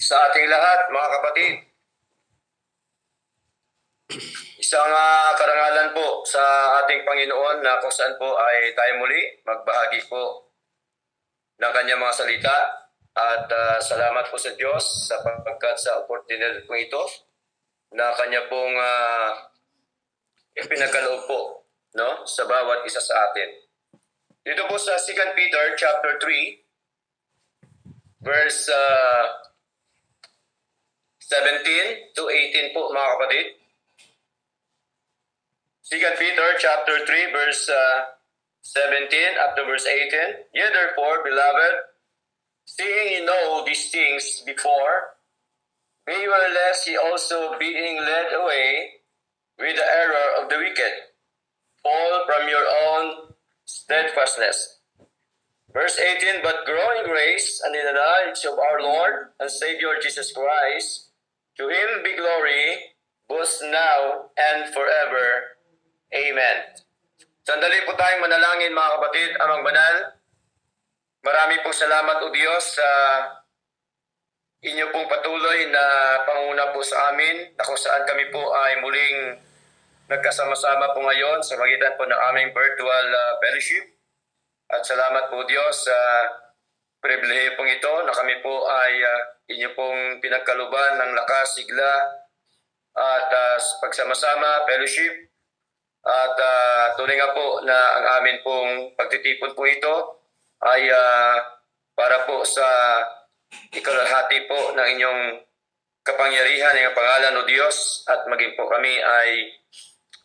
Sa ating lahat, mga kapatid, isang karangalan po sa ating Panginoon na kung saan po ay tayo muli magbahagi po ng kanyang mga salita. At salamat po sa Diyos sapagkat sa opportunity po ito na kanya pong ipinagkaloob po, no, sa bawat isa sa atin. Dito po sa 2 Peter chapter 3, verse 17 to 18 po, mga kapatid. 2 Peter chapter 3, verse 17 up to verse 18. Ye therefore, beloved, seeing ye know these things before, beware lest ye also being led away with the error of the wicked, fall from your own steadfastness. Verse 18, but grow in grace and in the knowledge of our Lord and Savior Jesus Christ, to Him be glory, both now and forever. Amen. Sandali po tayong manalangin, mga kapatid, amang banal. Marami pong salamat o Diyos sa inyo pong patuloy na panguna po sa amin, na kung saan kami po ay muling nagkasama-sama po ngayon sa magitan po ng aming virtual fellowship. At salamat po Diyos sa pribilehiyo pong ito na kami po ay inyo pong pinagkaluban ng lakas, sigla at pagsama-sama, fellowship. At tunay nga po na ang amin pong pagtitipon po ito ay para po sa ikalahati po ng inyong kapangyarihan, ng pangalan o Diyos, at maging po kami ay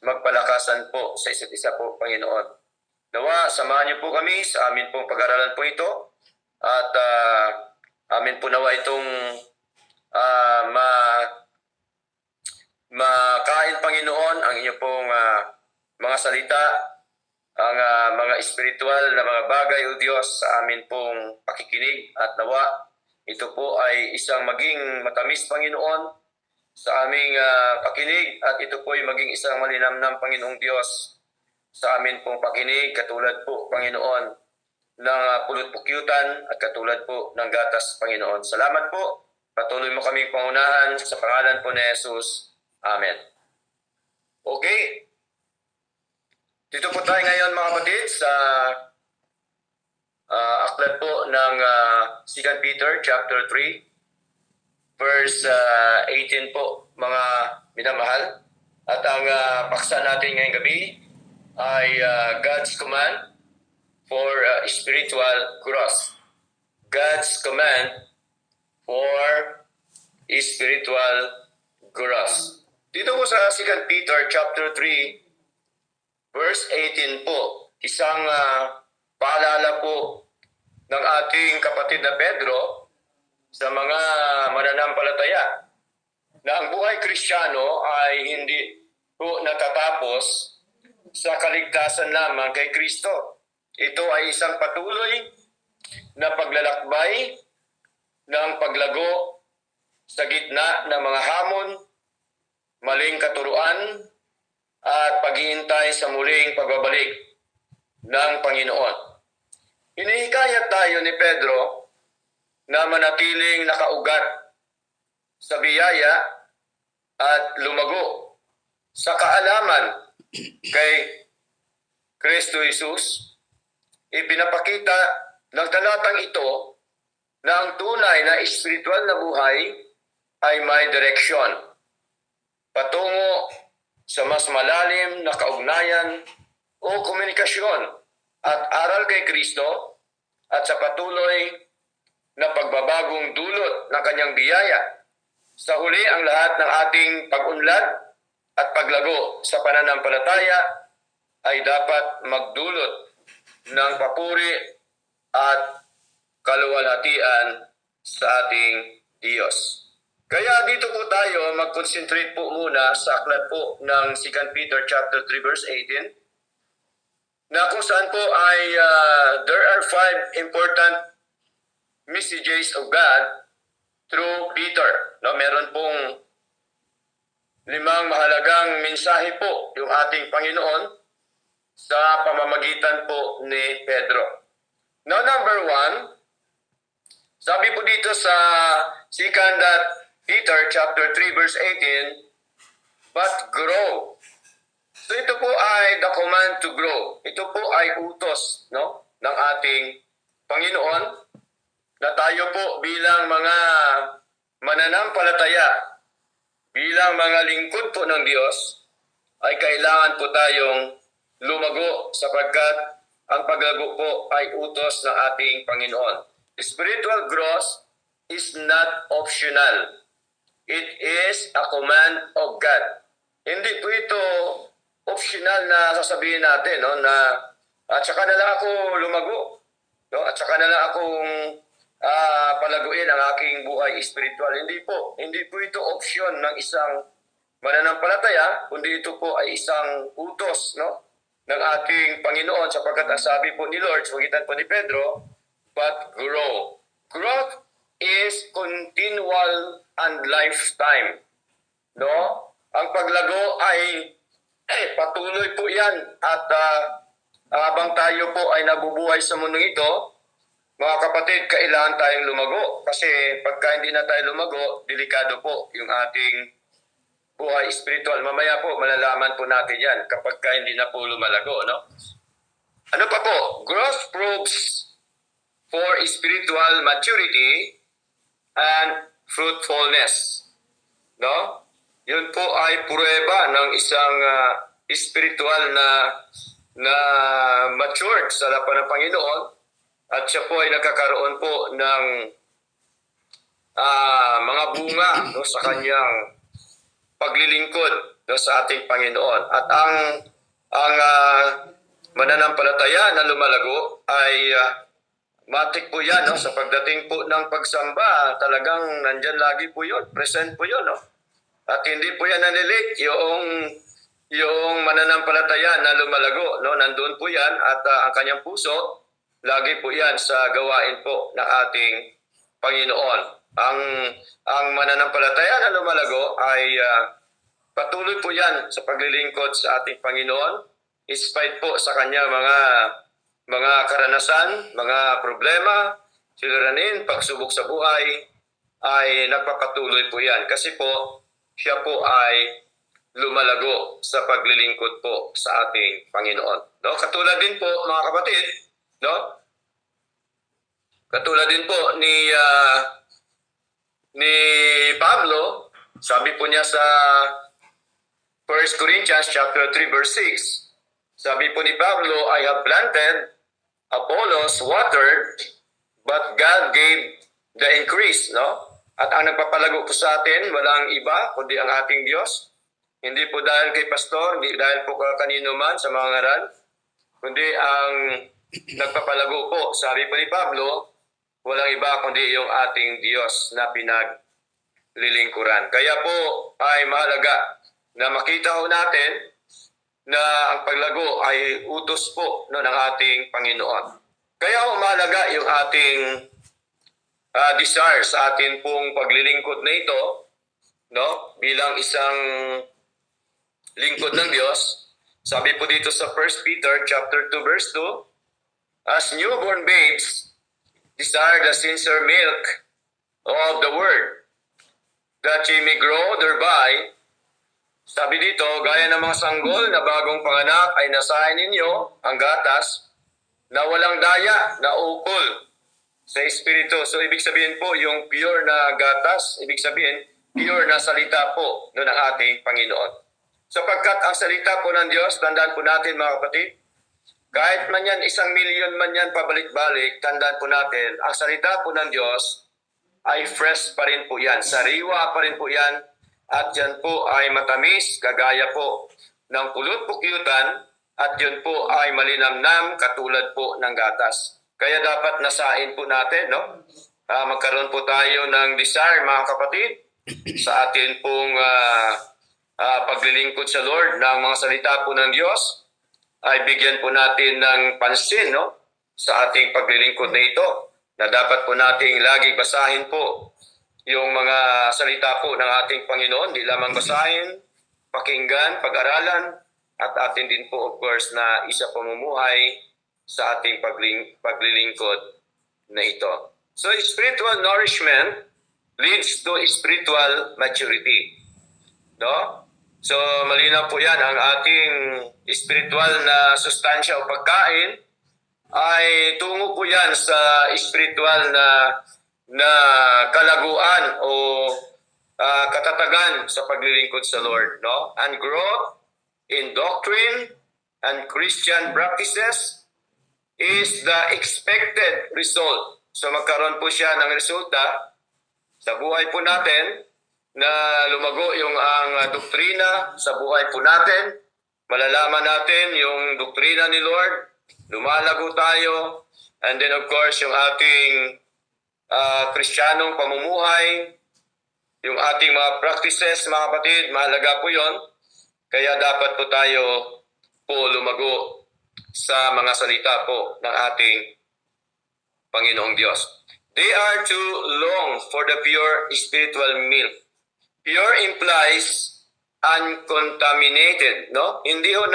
magpalakasan po sa isa't isa po, Panginoon. Nawa, samahan niyo po kami sa amin pong pag-aralan po ito at amin po nawa itong makain, Panginoon, ang inyo pong mga salita, ang mga espiritual na mga bagay o Diyos sa amin pong pakikinig, at nawa ito po ay isang maging matamis, Panginoon, sa aming pakinig, at ito po ay maging isang malinamnam, Panginoong Diyos, sa amin pong pakinig, katulad po, Panginoon, ng pulot-pukyutan at katulad po ng gatas, Panginoon. Salamat po. Patuloy mo kaming pangunahan sa pangalan po ni Jesus. Amen. Okay. Dito po tayo ngayon, mga kapatid, sa aklat po ng 2 Peter chapter 3, verse 18 po, mga minamahal. At ang paksa natin ngayong gabi ay God's command for spiritual growth. God's command for spiritual growth. Dito po sa 2 Peter chapter 3, verse 18 po, isang paalala po ng ating kapatid na Pedro sa mga mananampalataya na ang buhay Kristiyano ay hindi po natatapos sa kaligtasan lamang kay Kristo. Ito ay isang patuloy na paglalakbay ng paglago sa gitna ng mga hamon, maling katuruan, at paghihintay sa muling pagbabalik ng Panginoon. Hinihikayat tayo ni Pedro na manatiling nakaugat sa biyaya at lumago sa kaalaman kay Kristo Jesus. Ipinapakita ng talatang ito na ang tunay na espiritual na buhay ay may direksyon patungo sa mas malalim na kaugnayan o komunikasyon at aral kay Kristo, at sa patuloy na pagbabagong dulot ng kanyang biyaya. Sa huli, ang lahat ng ating pag-unlad at paglago sa pananampalataya ay dapat magdulot ng papuri at kaluwalhatian sa ating Diyos. Kaya dito po tayo mag-concentrate po muna sa aklat po ng 2 Peter chapter 3, verse 18, na kung saan po ay there are 5 important messages of God through Peter. No, meron pong 5 mahalagang mensahe po yung ating Panginoon sa pamamagitan po ni Pedro. Now, number 1, Sabi po dito sa 2 Peter chapter 3 verse 18, but grow. So ito po ay the command to grow. Ito po ay utos, no, ng ating Panginoon na tayo po bilang mga mananampalataya, bilang mga lingkod po ng Diyos, ay kailangan po tayong lumago sapagkat ang paglago po ay utos ng ating Panginoon. Spiritual growth is not optional. It is a command of God. Hindi po ito optional na sasabihin natin, no, na at saka na lang ako lumago, no, at saka na lang akong palaguin ang aking buhay spiritual. Hindi po ito option ng isang mananampalataya, kundi ito po ay isang utos, no, ng ating Panginoon sapagkat ang sabi po ni Lord sa pagitan po ni Pedro, but grow. Growth is continual and lifetime. No? Ang paglago ay patuloy po yan at habang tayo po ay nabubuhay sa mundong ito, mga kapatid, kailangan tayong lumago kasi pagka hindi na tayo lumago, delikado po yung ating buhay spiritual. Mamaya po, malalaman po natin yan kapag hindi na po lumalago. No? Ano pa po? Growth proves for spiritual maturity and fruitfulness. No? Yun po ay pruweba ng isang spiritual na matured sa harapan ng Panginoon at siya po ay nagkakaroon po ng mga bunga, no, sa kanyang paglilingkod, no, sa ating Panginoon. At ang mananampalataya na lumalago ay matik po yan, no, sa pagdating po ng pagsamba, talagang nandyan lagi po yun, present po yun, no? At hindi po yan nanilik, yung mananampalataya na lumalago, no, nandun po yan at ang kanyang puso, lagi po yan sa gawain po ng ating Panginoon. Ang mananampalataya na lumalago ay patuloy po yan sa paglilingkod sa ating Panginoon, despite po sa kanya mga karanasan, mga problema, suliranin, pagsubok sa buhay, ay nagpapatuloy po yan. Kasi po, siya po ay lumalago sa paglilingkod po sa ating Panginoon. No? Katulad din po, mga kapatid, no? Katulad din po ni Pablo, sabi po niya sa 1 Corinthians chapter 3 verse 6. Sabi po ni Pablo, I have planted, Apollos watered, but God gave the increase, no? At ang nagpapalago po sa atin, walang iba kundi ang ating Diyos. Hindi po dahil kay pastor, hindi dahil po kanino man sa mga ngaral, kundi ang nagpapalago po, sabi po ni Pablo, walang iba kundi yung ating Diyos na pinaglilingkuran. Kaya po ay mahalaga na makita ho natin na ang paglago ay utos po, no, ng ating Panginoon. Kaya ho mahalaga yung ating desire sa atin pong paglilingkod na ito, no, bilang isang lingkod ng Diyos. Sabi po dito sa 1 Peter chapter 2 verse 2, as newborn babes desire the sincere milk of the word, that ye may grow thereby. Sabi dito, gaya ng mga sanggol na bagong panganak ay nasahin ninyo ang gatas na walang daya, na ukol sa Espiritu. So ibig sabihin po, yung pure na gatas, ibig sabihin, pure na salita po no, ng ating Panginoon. Sapagkat ang salita po ng Diyos, tandaan po natin mga kapatid, kahit man yan, 1,000,000 man yan pabalik-balik, tandaan po natin, ang salita po ng Diyos ay fresh pa rin po yan. Sariwa pa rin po yan. At yan po ay matamis, kagaya po ng pulot-pukyutan. At yun po ay malinamnam, katulad po ng gatas. Kaya dapat nasain po natin, no? Magkaroon po tayo ng desire, mga kapatid, sa atin pong paglilingkod sa Lord ng mga salita po ng Diyos. Ay bigyan po natin ng pansin, no, sa ating paglilingkod na ito, na dapat po nating lagi basahin po yung mga salita po ng ating Panginoon, di lamang basahin, pakinggan, pag-aralan, at atin din po of course na isa pamumuhay sa ating paglilingkod na ito. So spiritual nourishment leads to spiritual maturity. No? So malinaw po yan, ang ating spiritual na sustansya o pagkain ay tungo po yan sa spiritual na kalaguan o katatagan sa paglilingkod sa Lord. No? And growth in doctrine and Christian practices is the expected result. So magkaroon po siya ng resulta sa buhay po natin na lumago yung ang doktrina sa buhay po natin. Malalaman natin yung doktrina ni Lord, lumalago tayo, and then of course yung ating Kristiyanong pamumuhay, yung ating mga practices, mga kapatid, mahalaga po yon. Kaya dapat po tayo po lumago sa mga salita po ng ating Panginoong Diyos. They are too long for the pure spiritual milk. Pure implies uncontaminated, no? Hindi ho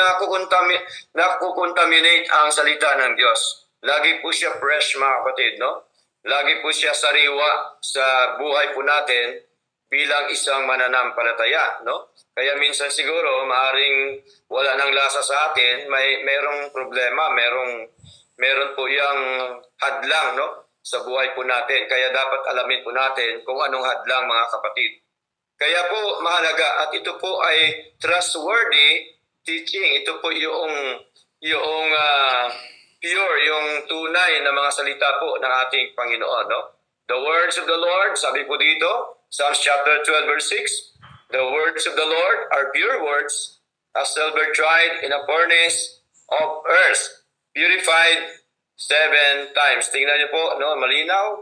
nakukontaminate ang salita ng Diyos. Lagi po siya fresh, mga kapatid, no? Lagi po siya sariwa sa buhay po natin bilang isang mananampalataya, no? Kaya minsan siguro maaring wala nang lasa sa atin, merong problema, meron po yang hadlang, no? Sa buhay po natin. Kaya dapat alamin po natin kung anong hadlang, mga kapatid. Kaya po mahalaga at ito po ay trustworthy teaching. Ito po yung pure, yung tunay na mga salita po ng ating Panginoon. No? The words of the Lord, sabi po dito, Psalms chapter 12 verse 6, the words of the Lord are pure words, as silver tried in a furnace of earth, purified 7 times. Tingnan niyo po, no, malinaw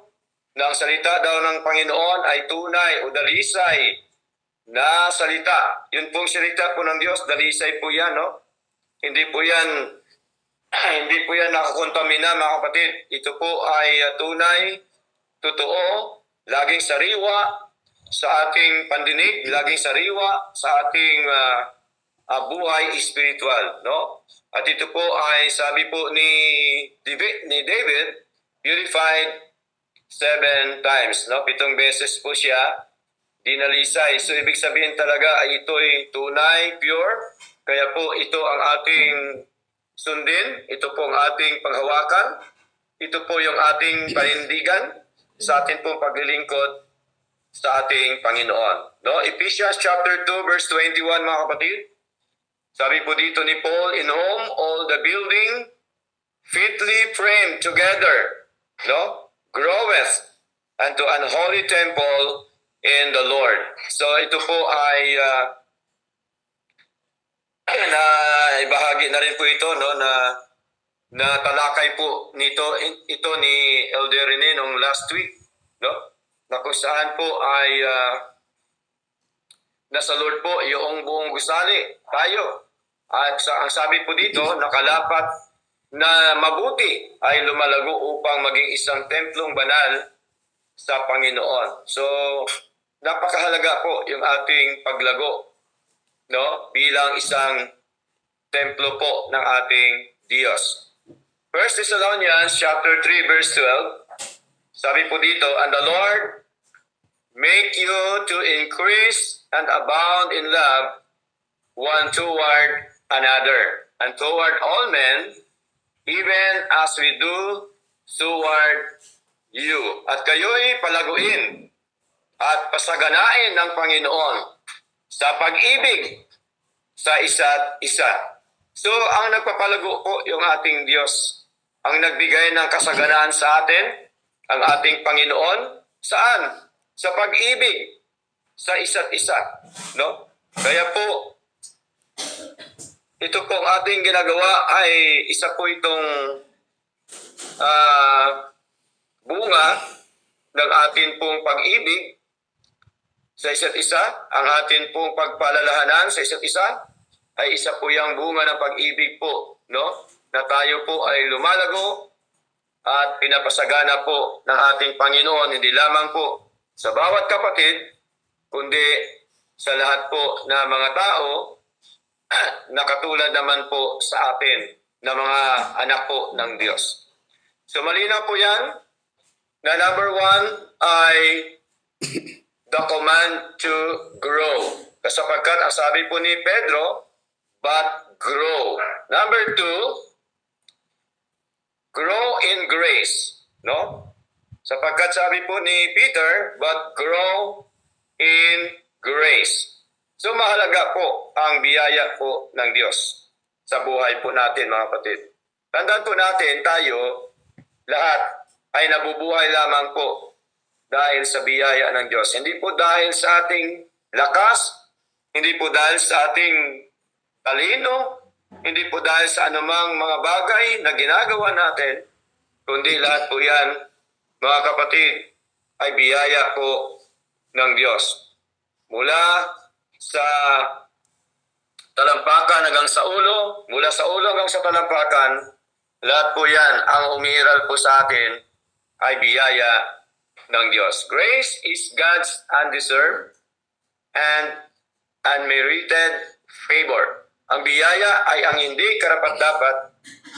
na ang salita daw ng Panginoon ay tunay o dalisay na salita. Yun pong salita po ng Diyos, dalisay po yan, no? Hindi po yan nakakontamina, mga kapatid. Ito po ay tunay, totoo, laging sariwa sa ating pandinig, laging sariwa sa ating buhay spiritual, no? At ito po ay sabi po ni David, purified 7 times, no? 7 beses po siya dinalisay. So ibig sabihin talaga ay ito'y tunay, pure. Kaya po ito ang ating sundin, ito po ang ating panghawakan, ito po yung ating panindigan sa ating pong paglilingkod sa ating Panginoon. No? Ephesians chapter 2 verse 21, mga kapatid. Sabi po dito ni Paul, in whom all the building fitly framed together, no, groweth unto an holy temple in the Lord. So ito po ay ibahagi na rin po ito, no, na talakay po ito ni Elder Rene nung last week, no, na kung saan po ay nasa Lord po yung buong gusali tayo. At ang sabi po dito, nakalapat na mabuti ay lumalago upang maging isang templong banal sa Panginoon. So, napakahalaga po yung ating paglago, no, bilang isang templo po ng ating Diyos. 1 Thessalonians chapter 3 verse 12, sabi po dito, and the Lord make you to increase and abound in love one toward another, and toward all men, even as we do toward you. At kayo'y palaguin at pasaganain ng Panginoon sa pag-ibig sa isa't isa. So, ang nagpapalago po yung ating Diyos. Ang nagbigay ng kasaganaan sa atin, ang ating Panginoon, saan? Sa pag-ibig sa isa't isa. No? Kaya po, ito pong ating ginagawa ay isa po itong bunga ng atin pong pag-ibig sa isa't isa. Ang atin pong pagpalalahanan sa isa't isa ay isa po yung bunga ng pag-ibig po, no? Na tayo po ay lumalago at pinapasagana po ng ating Panginoon, hindi lamang po sa bawat kapatid, kundi sa lahat po na mga tao na katulad naman po sa atin na mga anak po ng Diyos. So malinaw po yan Na number one ay the command to grow. Sapagkat ang sabi po ni Pedro, but grow. Number two, grow in grace. No? Sapagkat sabi po ni Peter, but grow in grace. So mahalaga po ang biyaya po ng Diyos sa buhay po natin, mga kapatid. Tandaan po natin, tayo lahat ay nabubuhay lamang po dahil sa biyaya ng Diyos. Hindi po dahil sa ating lakas, hindi po dahil sa ating talino, hindi po dahil sa anumang mga bagay na ginagawa natin, kundi lahat po yan, mga kapatid, ay biyaya po ng Diyos. Mula sa talampakan hanggang sa ulo, mula sa ulo hanggang sa talampakan, lahat po yan ang umiiral po sa atin ay biyaya ng Diyos. Grace is God's undeserved and unmerited favor. Ang biyaya ay ang hindi karapat-dapat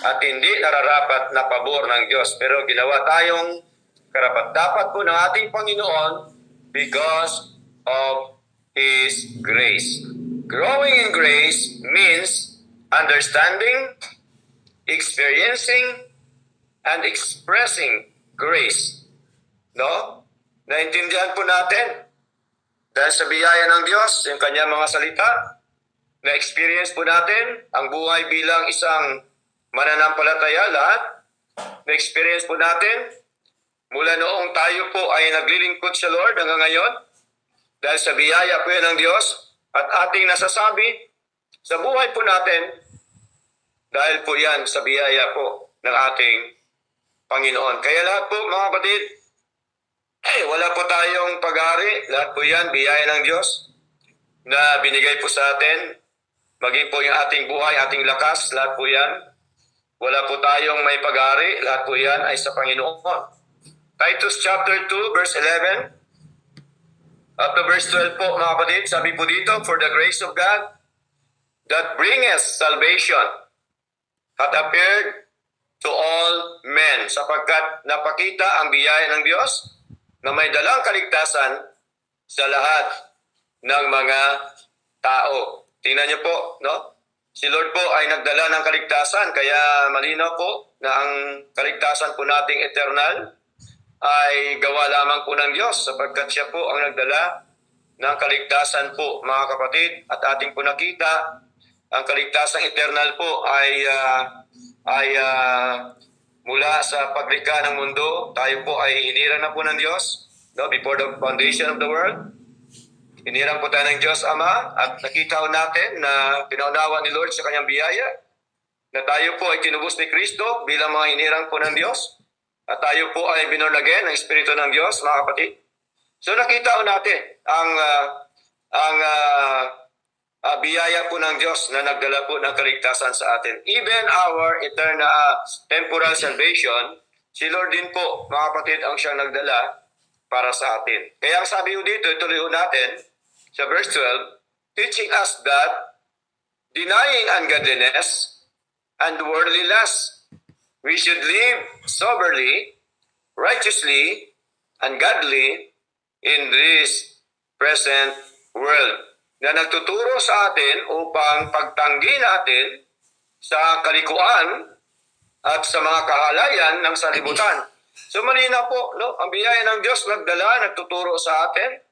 at hindi nararapat na pabor ng Diyos. Pero ginawa tayong karapat-dapat po ng ating Panginoon because of His grace. Growing in grace means understanding, experiencing, and expressing grace. No? Naintindihan po natin dahil sa biyaya ng Diyos, yung kanyang mga salita, na-experience po natin ang buhay bilang isang mananampalataya lahat. Na-experience po natin mula noong tayo po ay naglilingkod sa Lord hanggang ngayon. Dahil sa biyaya po yan ng Diyos at ating nasasabi sa buhay po natin, dahil po yan sa biyaya po ng ating Panginoon. Kaya lahat po mga kapatid, wala po tayong pag-ari. Lahat po yan, biyaya ng Diyos na binigay po sa atin. Maging po yung ating buhay, ating lakas, lahat po yan. Wala po tayong may pag-ari. Lahat po yan ay sa Panginoon. Titus chapter 2, verse 11. Up to verse 12 po mga kapatid, sabi po dito, for the grace of God that bringeth salvation hath appeared to all men, sapagkat napakita ang biyaya ng Diyos na may dalang kaligtasan sa lahat ng mga tao. Tingnan niyo po, no? Si Lord po ay nagdala ng kaligtasan, kaya malinaw po na ang kaligtasan po nating eternal ay gawa lamang po ng Diyos, sapagkat siya po ang nagdala ng kaligtasan po, mga kapatid, at ating po nakita, ang kaligtasang eternal po ay mula sa paglikha ng mundo. Tayo po ay hinirang na po ng Diyos, no? Before the foundation of the world. Hinirang po tayo ng Diyos Ama at nakita natin na pinaunawa ni Lord sa kanyang biyaya na tayo po ay tinubos ni Kristo bilang mga hinirang po ng Diyos at tayo po ay binorn again ng Espiritu ng Diyos, mga kapatid. So nakita natin ang biyaya po ng Diyos na nagdala po ng kaligtasan sa atin. Even our eternal temporal salvation, si Lord din po, mga kapatid, ang siyang nagdala para sa atin. Kaya ang sabi ko dito, ituloy natin sa verse 12, teaching us that denying ungodliness and worldly lust, we should live soberly, righteously, and godly in this present world, na nagtuturo sa atin upang pagtanggi natin sa kalikuan at sa mga kahalayan ng salibutan. So malinaw po, no? Ang biyaya ng Diyos nagtuturo sa atin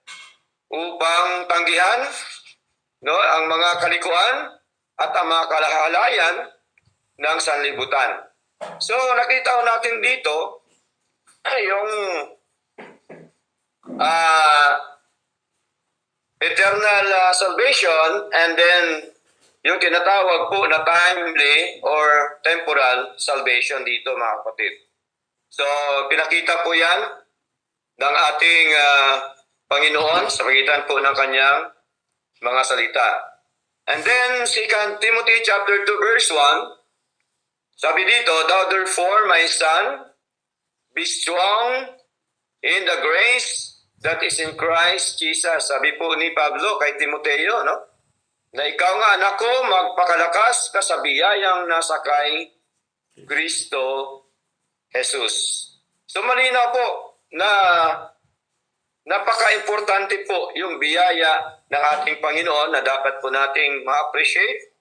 upang tanggihan, no, ang mga kalikuan at ang mga kahalayan ng sanlibutan. So nakita natin dito yung eternal salvation and then yung tinatawag po na timely or temporal salvation dito, mga kapatid. So pinakita po yan ng ating Panginoon sa pagitan po ng kanyang mga salita. And then 2 Timothy chapter 2 verse 1, sabi dito, thou therefore, my son, be strong in the grace that is in Christ Jesus. Sabi po ni Pablo kay Timoteo, no? Na ikaw nga, anak ko, magpakalakas ka sa biyayang nasa kay Kristo Jesus. So malinaw po na napaka-importante po yung biyaya ng ating Panginoon na dapat po nating ma-appreciate,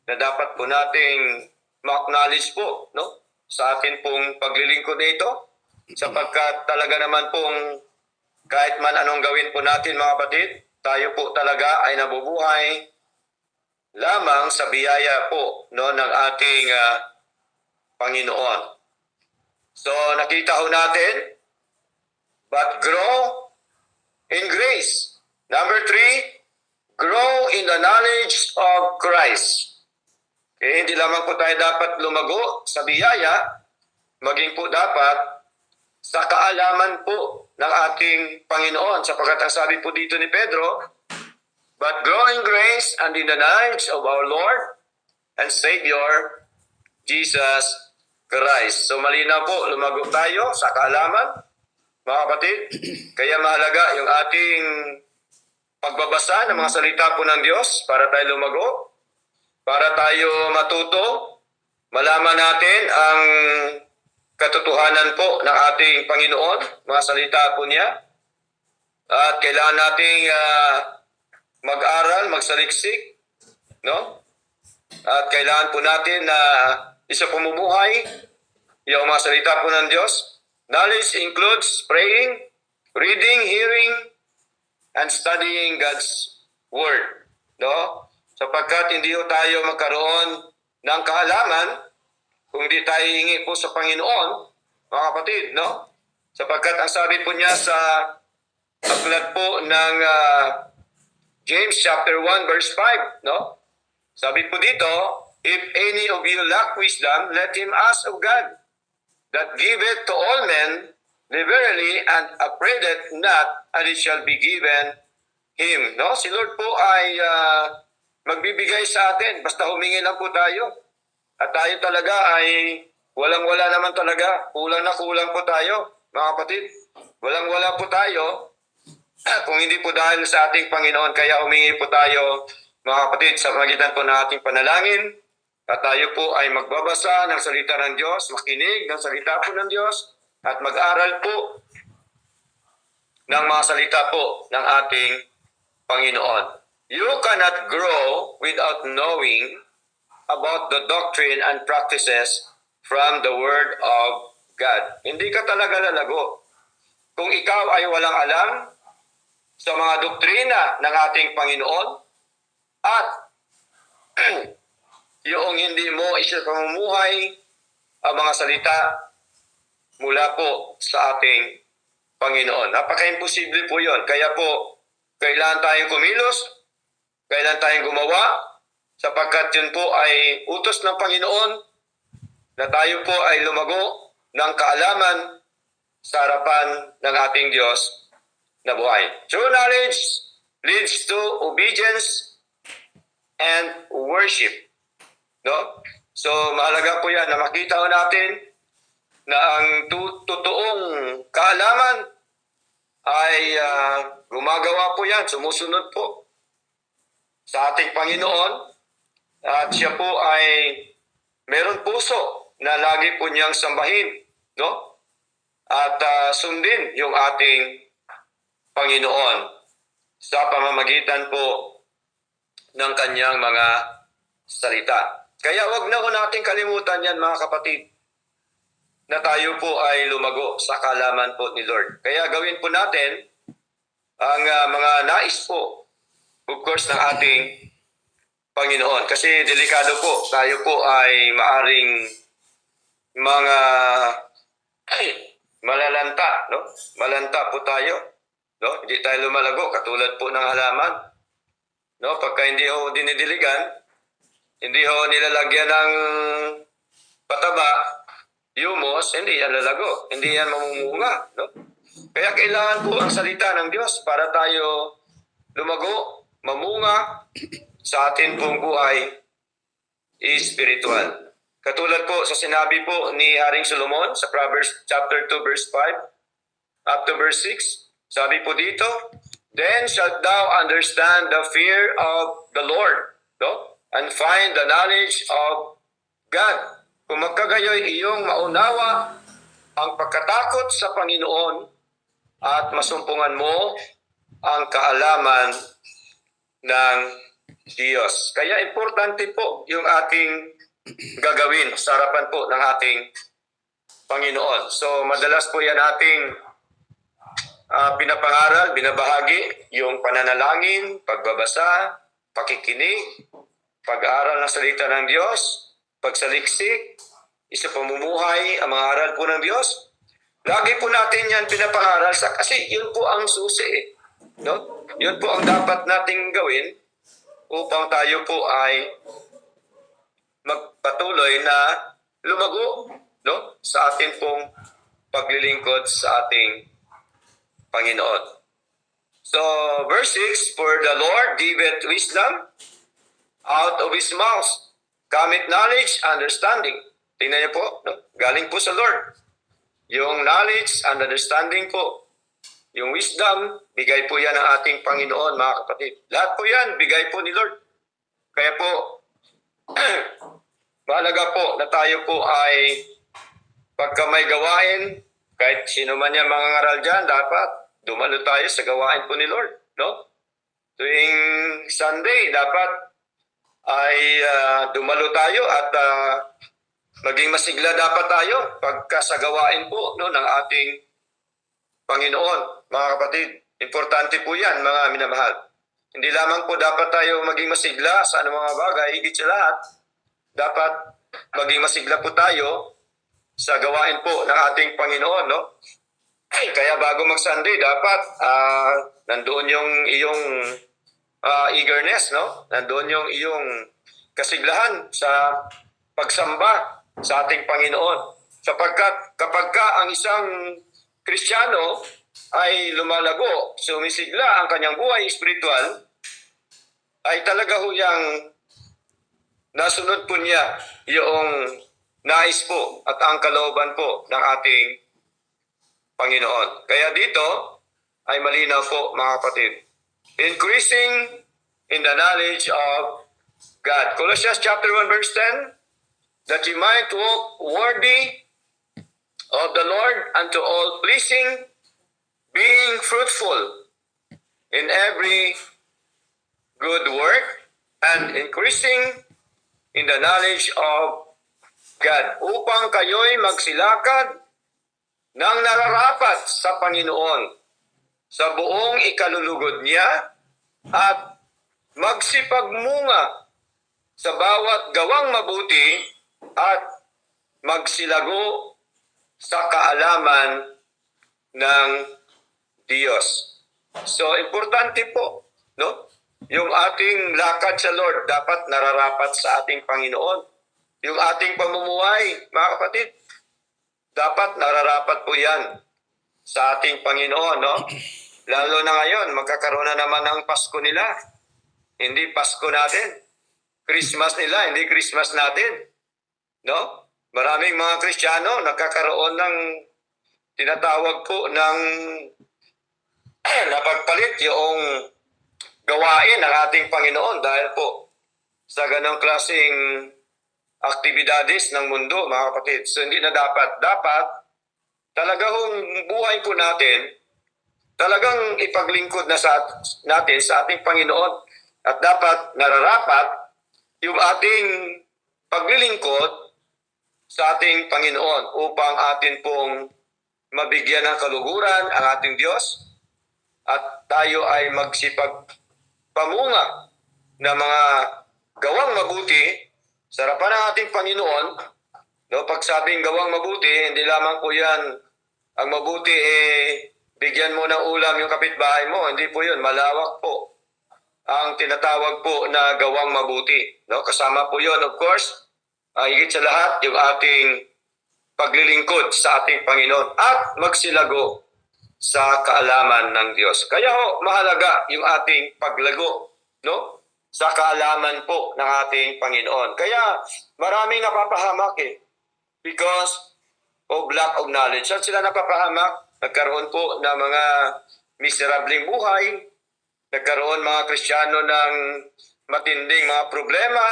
na dapat po nating ma-acknowledge po, no? Sa atin pong paglilingkod nito, sapagkat talaga naman pong kahit man anong gawin po natin mga kapatid, tayo po talaga ay nabubuhay lamang sa biyaya po, no, ng ating Panginoon. So nakita ho natin, but grow in grace. Number 3, grow in the knowledge of Christ. Okay, hindi lamang po tayo dapat lumago sa biyaya, maging po dapat sa kaalaman po ng ating Panginoon. Sapagkat ang sabi po dito ni Pedro, but grow in grace and in the knowledge of our Lord and Savior, Jesus Christ. So malinaw po, lumago tayo sa kaalaman, mga kapatid. Kaya mahalaga yung ating pagbabasa ng mga salita po ng Diyos para tayo lumago, para tayo matuto, malaman natin ang katotohanan po ng ating Panginoon, mga salita po niya. At kailangan nating mag-aral, magsaliksik, no? At kailangan po natin na isa pumumuhay yung mga salita po ng Diyos. Knowledge includes praying, reading, hearing, and studying God's Word. No? Sapagkat hindi ho tayo magkaroon ng kaalaman kung di tayo hingi po sa Panginoon, mga kapatid, no? Sapagkat ang sabi po niya sa aklat po ng James chapter 1 verse 5, no? Sabi po dito, if any of you lack wisdom, let him ask of God, that giveth to all men liberally and upbraideth not, and it shall be given him. No? Si Lord po ay magbibigay sa atin, basta humingi lang po tayo. At tayo talaga ay walang-wala naman talaga. Kulang na kulang po tayo, mga kapatid. Walang-wala po tayo kung hindi po dahil sa ating Panginoon. Kaya humingi po tayo, mga kapatid, sa magitan po ng ating panalangin. At tayo po ay magbabasa ng salita ng Diyos, makinig ng salita po ng Diyos, at mag-aral po ng mga salita po ng ating Panginoon. You cannot grow without knowing about the doctrine and practices from the Word of God. Hindi ka talaga lalago kung ikaw ay walang alam sa mga doktrina ng ating Panginoon at yung hindi mo isipamumuhay ang mga salita mula po sa ating Panginoon. Napaka-imposible po yun. Kaya po, kailangan tayong kumilos, kailangan tayong gumawa, sapagkat yun po ay utos ng Panginoon na tayo po ay lumago ng kaalaman sa harapan ng ating Diyos na buhay. True knowledge leads to obedience and worship. No? So, mahalaga po yan na makita natin na ang totoong kaalaman ay gumagawa po yan, sumusunod po sa ating Panginoon. At siya po ay meron puso na lagi po niyang sambahin, no? At sundin yung ating Panginoon sa pamamagitan po ng kanyang mga salita. Kaya wag na ho natin kalimutan yan, mga kapatid, na tayo po ay lumago sa kaalaman po ni Lord. Kaya gawin po natin ang mga nais po, of course, ng ating Panginoon. Kasi delikado po, tayo po ay maaring mga malalanta, no? Malanta po tayo, no? Hindi tayo lumalago katulad po ng halaman. No, pagka hindi ho dinidiligan, hindi ho nilalagyan ng pataba, humus, hindi yan lalago, hindi yan mamumunga, no? Kaya kailangan po ang salita ng Diyos para tayo lumago, mamunga sa atin pong buhay spiritual. Katulad po sa sinabi po ni Haring Solomon sa Proverbs chapter 2 verse 5 up to verse 6, sabi po dito, then shalt thou understand the fear of the Lord, no? And find the knowledge of God. Kung magkagayoy iyong maunawa ang pagkatakot sa Panginoon at masumpungan mo ang kaalaman ng Diyos. Kaya importante po yung ating gagawin sa harapan po ng ating Panginoon. So madalas po yan ating pinapangaral, binabahagi, yung pananalangin, pagbabasa, pakikinig, pag-aaral ng salita ng Diyos, pagsaliksik, isa pamumuhay, ang mga aral po ng Diyos. Lagi po natin yan pinapangaral kasi yun po ang susi eh. No? Yun po ang dapat nating gawin upang tayo po ay magpatuloy na lumago, no? Sa ating pong paglilingkod sa ating Panginoon. So, verse 6, For the Lord giveth wisdom, out of His mouth cometh knowledge, understanding. Tingnan niyo po, no? Galing po sa Lord. Yung knowledge and understanding po, yung wisdom, bigay po yan ng ating Panginoon, mga kapatid. Lahat po yan, bigay po ni Lord. Kaya po, mahalaga po na tayo po ay pagka may gawain, kahit sino man yan mga ngaral dyan, dapat dumalo tayo sa gawain po ni Lord. No? Tuwing Sunday, dapat ay dumalo tayo at maging masigla dapat tayo pagka sa gawain po no, ng ating Panginoon. Mga kapatid, importante po yan mga minamahal. Hindi lamang po dapat tayo maging masigla sa anumang mga bagay, higit sa lahat, dapat maging masigla po tayo sa gawain po ng ating Panginoon. No? Kaya bago mag-Sunday, dapat nandoon yung iyong eagerness, no? Nandoon yung iyong kasiglahan sa pagsamba sa ating Panginoon. Sapagkat kapag ang isang Kristiyano ay lumalago, sumisigla ang kanyang buhay espiritual, ay talaga ho yang nasunod po niya yung nais po at ang kalooban po ng ating Panginoon. Kaya dito ay malinaw po mga kapatid. Increasing in the knowledge of God. Colossians chapter 1 verse 10, that you might walk worthy of the Lord unto all pleasing, being fruitful in every good work and increasing in the knowledge of God, upang kayo'y magsilakad ng nararapat sa Panginoon sa buong ikalulugod niya at magsipagmunga sa bawat gawang mabuti at magsilago sa kaalaman ng Diyos. So, importante po, no? Yung ating lakad sa Lord dapat nararapat sa ating Panginoon. Yung ating pamumuhay, mga kapatid, dapat nararapat po yan sa ating Panginoon, no? Lalo na ngayon, magkakaroon na naman ng Pasko nila. Hindi Pasko natin. Christmas nila, hindi Christmas natin. No? Maraming mga Kristiyano nagkakaroon ng tinatawag po ng napagpalit yung gawain ng ating Panginoon dahil po sa ganong klaseng aktibidades ng mundo, mga kapatid. So hindi na dapat. Dapat talaga hong buhay po natin talagang ipaglingkod na natin sa ating Panginoon. At dapat nararapat yung ating paglilingkod sa ating Panginoon upang atin pong mabigyan ng kaluguran ang ating Diyos at tayo ay magsipagpamunga ng mga gawang mabuti sa harapan ng ating Panginoon. No, pag sabing gawang mabuti, hindi lamang po yan ang mabuti bigyan mo ng ulam yung kapitbahay mo. Hindi po yun, malawak po ang tinatawag po na gawang mabuti. No? Kasama po yun, of course, higit sa lahat, yung ating paglilingkod sa ating Panginoon at magsilago sa kaalaman ng Diyos. Kaya ho, mahalaga yung ating paglago, no? Sa kaalaman po ng ating Panginoon. Kaya maraming napapahamak because of lack of knowledge. Saan sila napapahamak? Nagkaroon po ng mga miserableng buhay, nagkaroon mga Kristiyano ng matinding mga problema,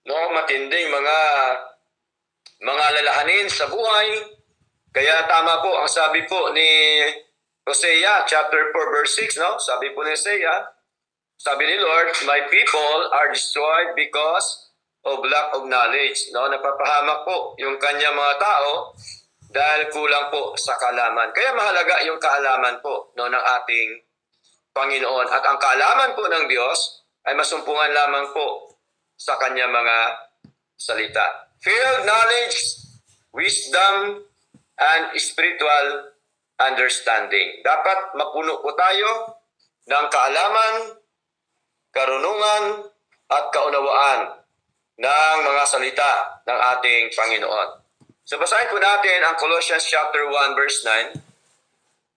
no, matinding mga lalahanin sa buhay. Kaya tama po ang sabi po ni Hosea chapter 4 verse 6, no? Sabi po ni Hosea, sabi ni Lord, my people are destroyed because of lack of knowledge. No? Napapahamak po yung kanyang mga tao dahil kulang po sa kaalaman. Kaya mahalaga yung kaalaman po, no, ng ating Panginoon. At ang kaalaman po ng Diyos ay masumpungan lamang po sa kanyang mga salita. Field knowledge, wisdom, and spiritual understanding. Dapat mapuno po tayo ng kaalaman, karunungan, at kaunawaan ng mga salita ng ating Panginoon. So basahin po natin ang Colossians chapter 1 verse 9.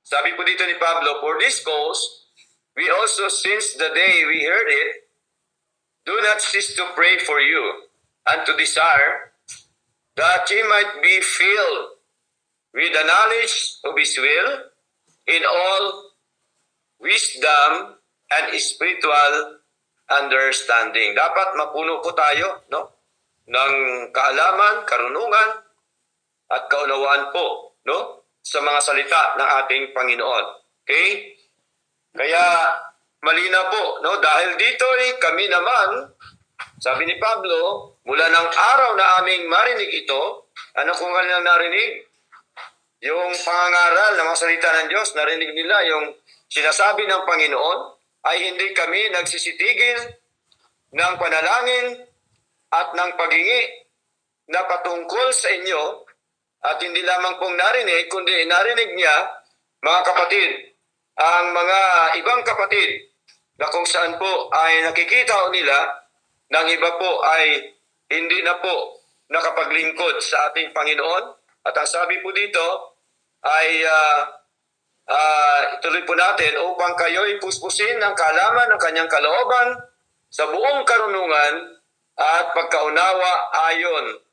Sabi po dito ni Pablo, for this cause, we also since the day we heard it, do not cease to pray for you, and to desire that ye might be filled with the knowledge of His will in all wisdom and spiritual understanding. Dapat mapuno po tayo, no, ng kaalaman, karunungan, at kaunawaan po, no, sa mga salita ng ating Panginoon. Okay? Kaya malinaw po, no, dahil dito kami naman, sabi ni Pablo, mula ng araw na aming marinig ito, ano kung kanilang narinig? Yung pangangaral ng mga salita ng Diyos, narinig nila yung sinasabi ng Panginoon, ay hindi kami nagsisitigil ng panalangin at ng paghingi na patungkol sa inyo, at hindi lamang pong narinig, kundi narinig niya, mga kapatid, ang mga ibang kapatid na kung saan po ay nakikita nila ng iba po ay hindi na po nakapaglingkod sa ating Panginoon. At ang sabi po dito ay ituloy po natin, upang kayo'y puspusin ng kaalaman ng kanyang kalooban sa buong karunungan at pagkaunawa ayon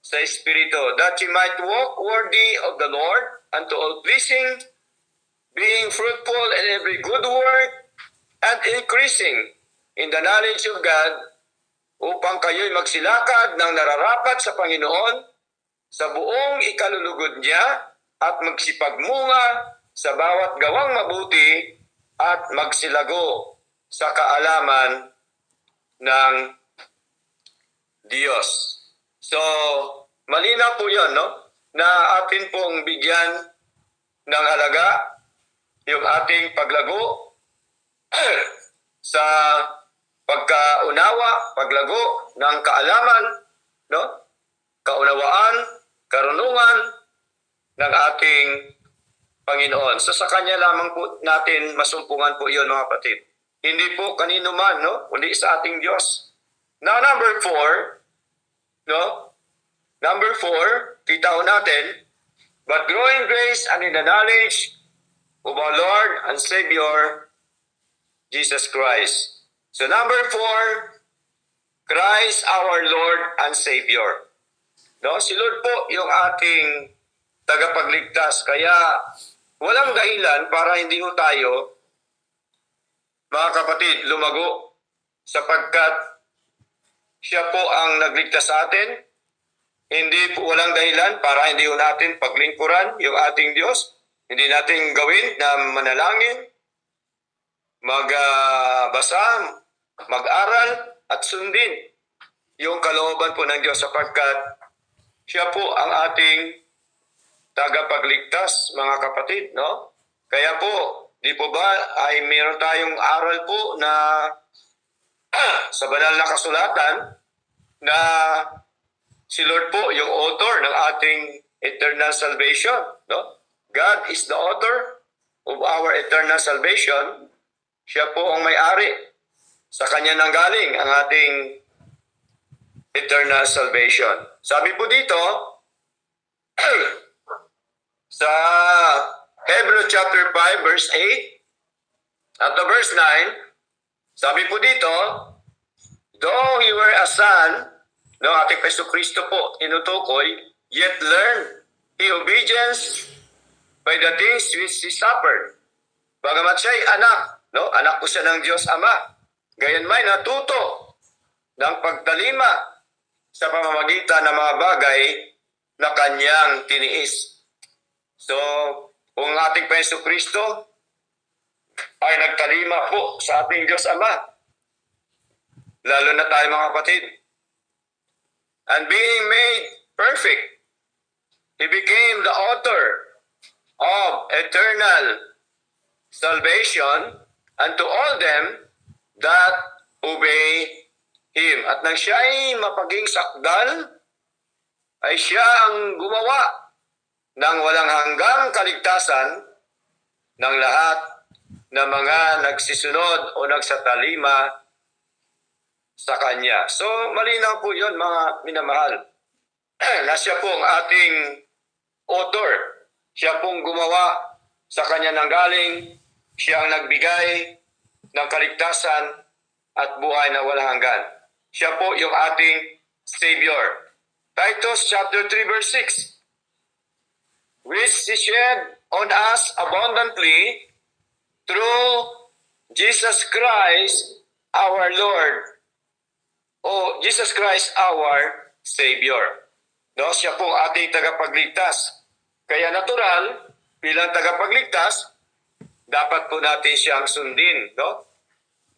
sa Espiritu, that ye might walk worthy of the Lord unto all pleasing, being fruitful in every good work, and increasing in the knowledge of God, upang kayo'y magsilakad ng nararapat sa Panginoon sa buong ikalulugod niya, at magsipagmunga sa bawat gawang mabuti, at magsilago sa kaalaman ng Diyos. So, malinaw po yun, no? Na atin pong bigyan ng halaga yung ating paglago sa pagkaunawa, paglago ng kaalaman, no? Kaunawaan, karunungan ng ating Panginoon. So sa Kanya lamang po natin masumpungan po yun, mga kapatid. Hindi po kanino man, no? Kundi sa ating Diyos. Now, number 4, no? Number 4, kita ho natin, but grow in grace and in the knowledge of our Lord and Savior, Jesus Christ. So number 4, Christ our Lord and Savior. No? Si Lord po yung ating tagapagligtas. Kaya walang dahilan para hindi ho tayo, mga kapatid, lumago, sapagkat siya po ang nagligtas sa atin. Hindi po walang dahilan para hindi natin paglingkuran yung ating Diyos. Hindi natin gawin na manalangin, magbasa, mag-aral, at sundin yung kalooban po ng Diyos, sapagkat siya po ang ating tagapagligtas, mga kapatid, no? Kaya po, di po ba ay meron tayong aral po na sa banal na kasulatan na si Lord po yung author ng ating eternal salvation, no? God is the author of our eternal salvation. Siya po ang may-ari. Sa Kanya nanggaling ang ating eternal salvation. Sabi po dito sa Hebrews chapter 5 verse 8 at verse 9, sabi po dito, though you were a son, no, ating Jesucristo po tinutukoy, yet learn the obedience by the things which he suffered. Bagamat siya'y anak, no, anak po siya ng Diyos Ama, gayon may natuto ng pagtalima sa pamamagitan ng mga bagay na kanyang tiniis. So, Kung ating Panginoon Kristo ay nagtalima po sa ating Diyos Ama, lalo na tayo mga kapatid, and being made perfect, He became the author of eternal salvation unto all them that obey Him. At nang siya ay mapaging sakdal, ay siya ang gumawa ng walang hanggang kaligtasan ng lahat ng mga nagsisunod o nagsatalima sa Kanya. So, malinaw po yun, mga minamahal, na siya pong ating author. Siya pong gumawa sa Kanya nang galing. Siya ang nagbigay ng kaligtasan at buhay na walang hanggan. Siya po yung ating Savior. Titus chapter 3 verse 6, which He shed on us abundantly through Jesus Christ our Lord, o Jesus Christ our Savior. No, siya po ating tagapagligtas. Kaya natural, bilang tagapagligtas, dapat po natin siyang sundin, no?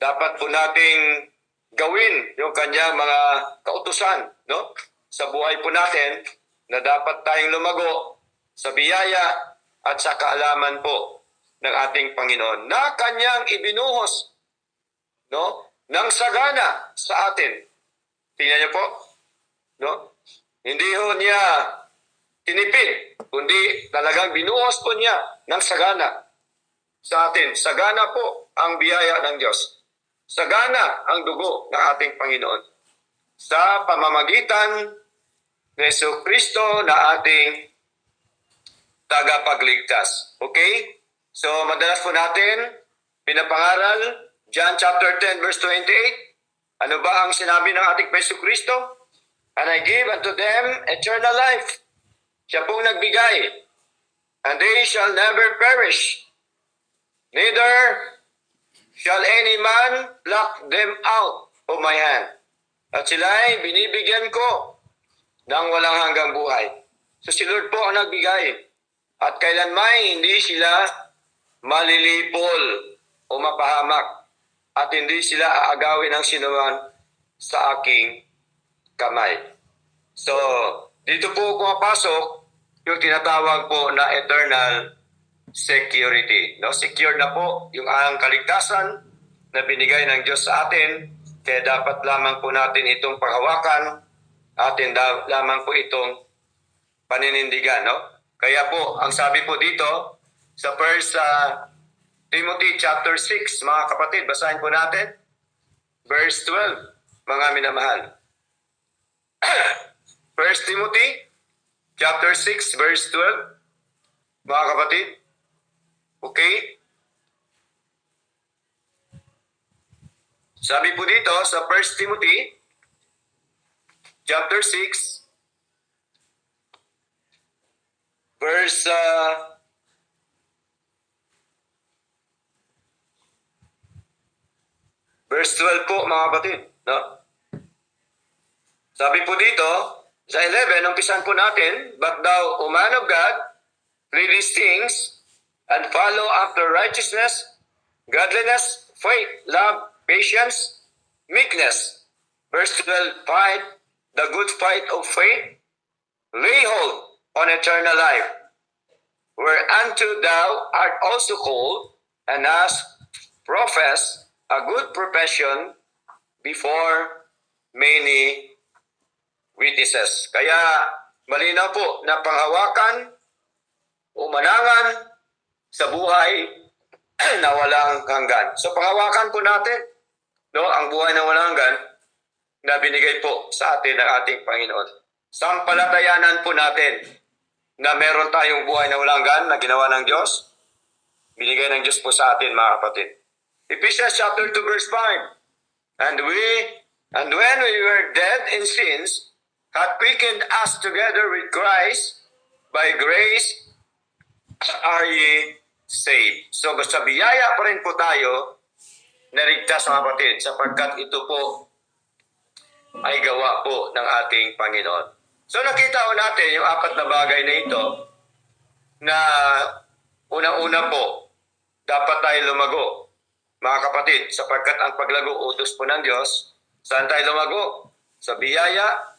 Dapat po nating gawin yung kanyang mga kautusan, no? Sa buhay po natin, na dapat tayong lumago sa biyaya at sa kaalaman po ng ating Panginoon na kanyang ibinuhos, no, ng sagana sa atin. Tingnan niyo po, no? Hindi ho niya tinipid, kundi talagang binuhos po niya ng sagana sa atin. Sagana po ang biyaya ng Diyos. Sagana ang dugo ng ating Panginoon sa pamamagitan ni Jesucristo na ating tagapagligtas. Okay? So, madalas po natin pinapangaral, John chapter 10 verse 28. Ano ba ang sinabi ng ating Jesucristo? And I give unto them eternal life. Siya pong nagbigay. And they shall never perish. Neither shall any man pluck them out of my hand. At sila ay binibigyan ko ng walang hanggang buhay. So si Lord po ang nagbigay. At kailanman hindi sila malilipol o mapahamak. At hindi sila aagawin ng sinuman sa aking kamay. So, dito po pumapasok yung tinatawag po na eternal security. No? Secure na po yung ang kaligtasan na binigay ng Diyos sa atin. Kaya dapat lamang po natin itong paghawakan, atin lamang po itong paninindigan. No? Kaya po, ang sabi po dito sa 1 Timothy chapter 6, mga kapatid, basahin po natin. Verse 12, mga minamahal. 1 Timothy chapter 6, verse 12, mga kapatid. Okay? Sabi po dito sa 1 Timothy chapter 6 verse 12 po, mga kapatid, no? Sabi po dito sa 11, umpisan po natin, but thou, O man of God, flee these things and follow after righteousness, godliness, faith, love, patience, meekness. Verse 12, fight the good fight of faith, lay hold on eternal life, whereunto thou art also called, and hast professed a good profession before many witnesses. Kaya malinaw po na panghawakan o manangan sa buhay na walang hanggan. So panghawakan po natin, no, ang buhay na walang hanggan na binigay po sa atin ng ating Panginoon. Sampalatayanan po natin na meron tayong buhay na walang hanggan na ginawa ng Diyos. Binigay ng Diyos po sa atin, mga kapatid. Ephesians chapter 2 verse 5. And when we were dead in sins, hath quickened us together with Christ, by grace are ye saved. So basta biyaya pa rin po tayo naligtas, mga kapatid, sapagkat ito po ay gawa po ng ating Panginoon. So nakita ko natin yung apat na bagay na ito na Una-una po, dapat tayo lumago, mga kapatid, sapagkat ang paglago utos po ng Diyos. Saan tayo lumago? Sa biyaya,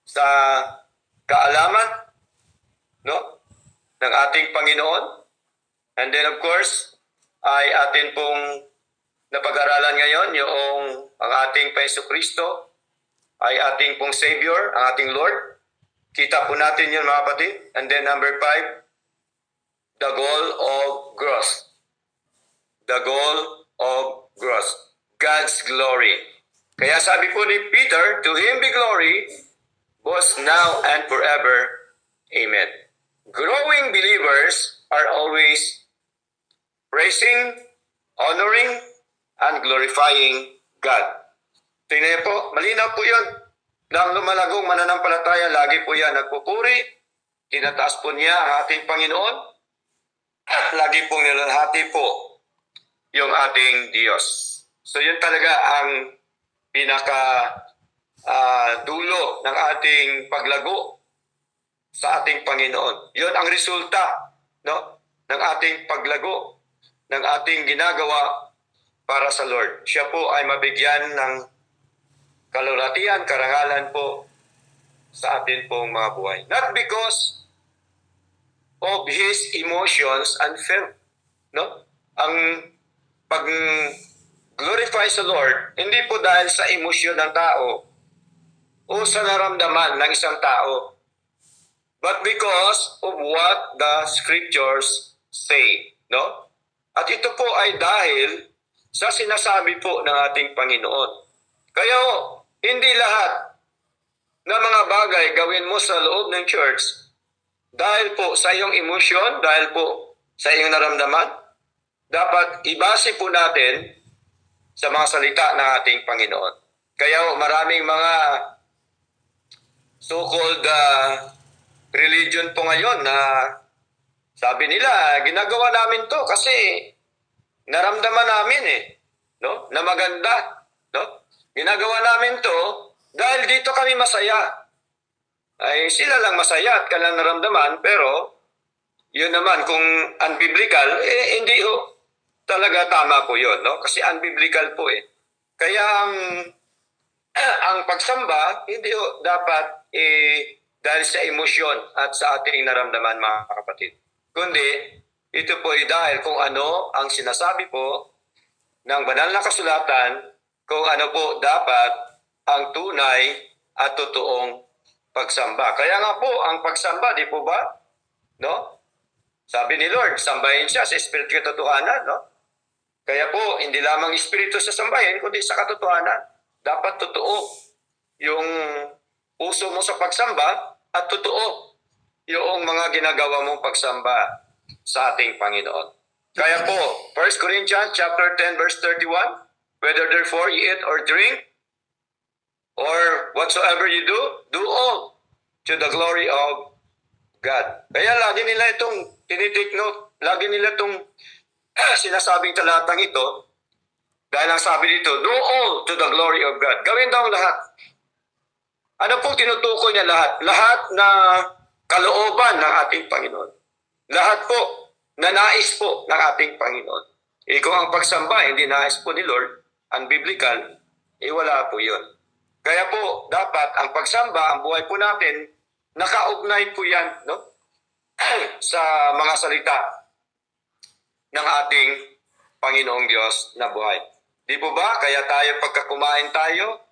sa kaalaman, no? Ng ating Panginoon. And then of course, ay atin pong napag-aralan ngayon yung ang ating Paiso Kristo ay ating pong Savior, ang ating Lord. Kita po natin yun, mga kapatid. And then number 5, the goal of growth. The goal of growth. God's glory. Kaya sabi po ni Peter, to Him be glory, both now and forever. Amen. Growing believers are always praising, honoring, and glorifying God. Tingnan niyo po, malinaw po yun. Nang lumalagong mananampalataya, lagi po yan nagpupuri, tinataas po niya ang ating Panginoon, at lagi pong nilalhati po yung ating Diyos. So yun talaga ang pinaka dulo ng ating paglago sa ating Panginoon. Yun ang resulta, no, ng ating paglago, ng ating ginagawa para sa Lord. Siya po ay mabigyan ng kalulatian, karangalan po sa atin pong mga buhay. Not because of His emotions and felt, no? Ang pag-glorify sa Lord, hindi po dahil sa emosyon ng tao o sa naramdaman ng isang tao, but because of what the Scriptures say, no? At ito po ay dahil sa sinasabi po ng ating Panginoon. Kaya hindi lahat na mga bagay gawin mo sa loob ng church dahil po sa iyong emosyon, dahil po sa iyong naramdaman, dapat ibase po natin sa mga salita ng ating Panginoon. Kaya maraming mga so-called religion po ngayon na sabi nila, ginagawa namin to kasi naramdaman namin no? Na maganda, no? Ginagawa namin to dahil dito kami masaya. Ay sila lang masaya at kailang naramdaman, pero yun naman kung unbiblical, hindi talaga tama po yun, no? Kasi unbiblical po Kaya ang pagsamba, hindi dapat dahil sa emosyon at sa ating naramdaman, mga kapatid. Kundi, ito po ay dahil kung ano ang sinasabi po ng banal na kasulatan, kung ano po dapat ang tunay at totoong pagsamba. Kaya nga po, ang pagsamba, di po ba? No? Sabi ni Lord, sambahin siya sa espiritu katotohanan, no? Kaya po, hindi lamang espiritu sa sambahin, kundi sa katotohanan. Dapat totoo yung puso mo sa pagsamba at totoo yung mga ginagawa mong pagsamba sa ating Panginoon. Kaya po, 1 Corinthians chapter 10 verse 31, whether therefore you eat or drink, or whatsoever you do, do all to the glory of God. Kaya lagi nila itong tinitake note, lagi nila itong sinasabing talatang ito, dahil ang sabi dito, do all to the glory of God. Gawin daw lahat. Ano pong tinutukoy niya lahat? Lahat na kalooban ng ating Panginoon. Lahat po na nais po ng ating Panginoon. Kung ang pagsamba hindi nais po ni Lord, unbiblical, wala po yun. Kaya po, dapat ang pagsamba, ang buhay po natin, nakaugnay po yan, no? sa mga salita ng ating Panginoong Diyos na buhay. Di po ba? Kaya tayo, pagka kumain tayo,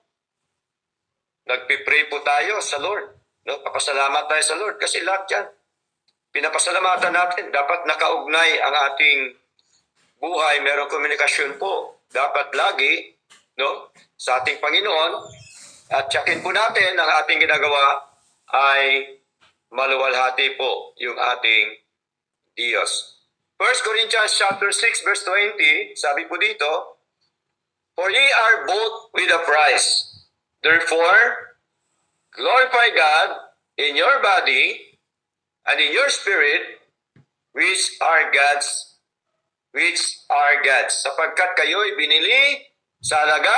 nagpipray po tayo sa Lord. No? Papasalamat tayo sa Lord kasi lahat yan. Pinapasalamatan natin. Dapat nakaugnay ang ating buhay. Merong komunikasyon po. Dapat lagi, no? Sa ating Panginoon. At tsakin po natin ang ating ginagawa ay maluwalhati po yung ating Diyos. 1 Corinthians chapter 6 verse 20, sabi po dito, for ye are bought with a price. Therefore, glorify God in your body and in your spirit, which are God's. Sapagkat kayo'y binili sa halaga,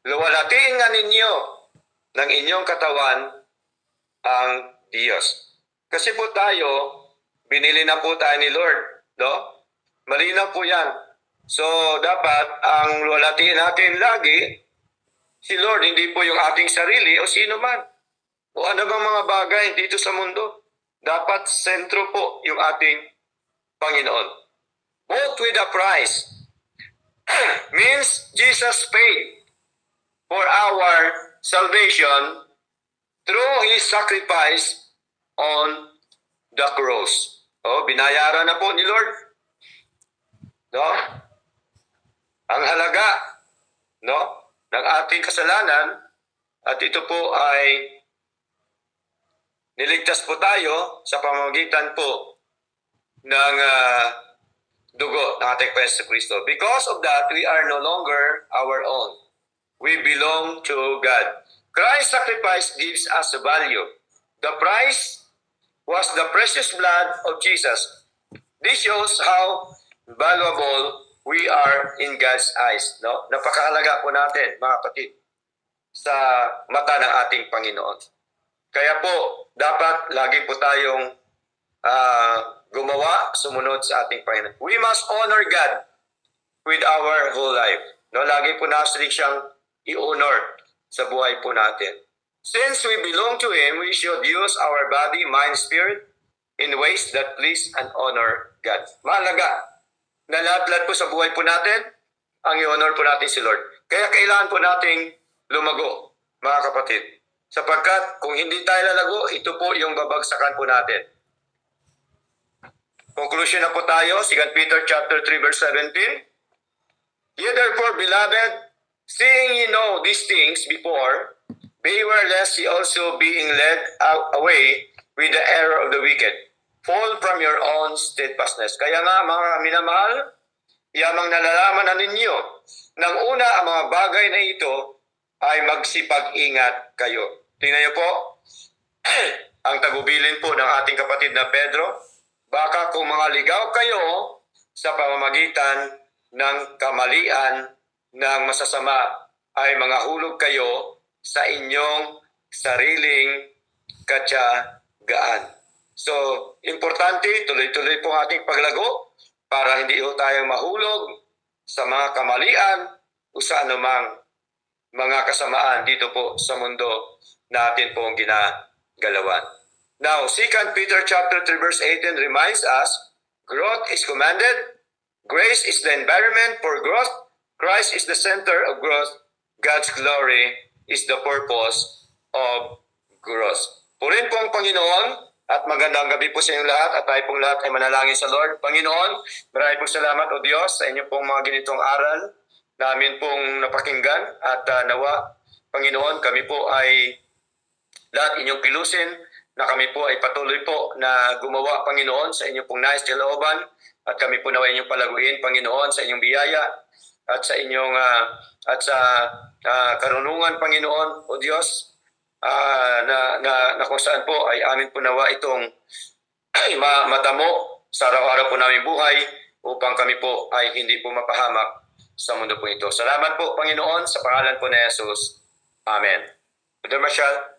luwalhatiin nga ninyo ng inyong katawan ang Diyos. Kasi po tayo, Pinili na po tayo ni Lord. No? Malinaw po yan. So, dapat ang lulatiin natin lagi, si Lord, hindi po yung ating sarili o sino man. O ano bang mga bagay dito sa mundo. Dapat sentro po yung ating Panginoon. Both with a price. Means Jesus paid for our salvation through His sacrifice on the cross. Binayaran na po ni Lord. No? Ang halaga, no, ng ating kasalanan, at ito po ay niligtas po tayo sa pamamagitan po ng dugo ng ating Panginoon Kristo. Because of that, we are no longer our own. We belong to God. Christ's sacrifice gives us a value. The price was the precious blood of Jesus. This shows how valuable we are in God's eyes. No? Napakahalaga po natin, mga kapatid, sa mata ng ating Panginoon. Kaya po, dapat lagi po tayong gumawa, sumunod sa ating Panginoon. We must honor God with our whole life. No? Lagi po natin siyang i-honor sa buhay po natin. Since we belong to Him, we should use our body, mind, spirit in ways that please and honor God. Mahalaga na lahat-lahat po sa buhay po natin, ang i-honor po natin si Lord. Kaya kailangan po nating lumago, mga kapatid. Sapagkat kung hindi tayo lalago, ito po yung babagsakan po natin. Conclusion na po tayo, 2 Peter chapter 3 verse 17. Ye therefore, beloved, seeing ye know these things before, beware lest ye also being led away with the error of the wicked, fall from your own steadfastness. Kaya nga mga minamahal, yamang nalalaman na ninyo, nang una ang mga bagay na ito ay magsipag-ingat kayo. Tingnan niyo po, ang tagubilin po ng ating kapatid na Pedro, baka kung mga ligaw kayo sa pamamagitan ng kamalian ng masasama, ay mga hulog kayo sa inyong sariling katyagaan. So, importante, tuloy-tuloy po ang ating paglago para hindi po tayo mahulog sa mga kamalian o sa anumang mga kasamaan dito po sa mundo natin pong ginagalawan. Now, 2 Peter chapter 3 verse 18 reminds us, growth is commanded, grace is the environment for growth, Christ is the center of growth, God's glory is the purpose of growth. Purihin po ang Panginoon at magandang gabi po sa inyong lahat at tayo pong lahat ay manalangin sa Lord. Panginoon, maraming pong salamat o Diyos sa inyo pong mga ganitong aral namin pong napakinggan at nawa, Panginoon, kami po ay lahat inyong kilusin na kami po ay patuloy po na gumawa, Panginoon, sa inyong pong nais kalooban at kami po nawa inyong palaguin, Panginoon, sa inyong biyaya at sa inyong karunungan, Panginoon, o Diyos, na kung saan po ay amin po nawa itong matamo sa araw-araw po namin buhay upang kami po ay hindi po mapahamak sa mundo po ito. Salamat po, Panginoon, sa pangalan po ni Jesus. Amen. Brother Marshall.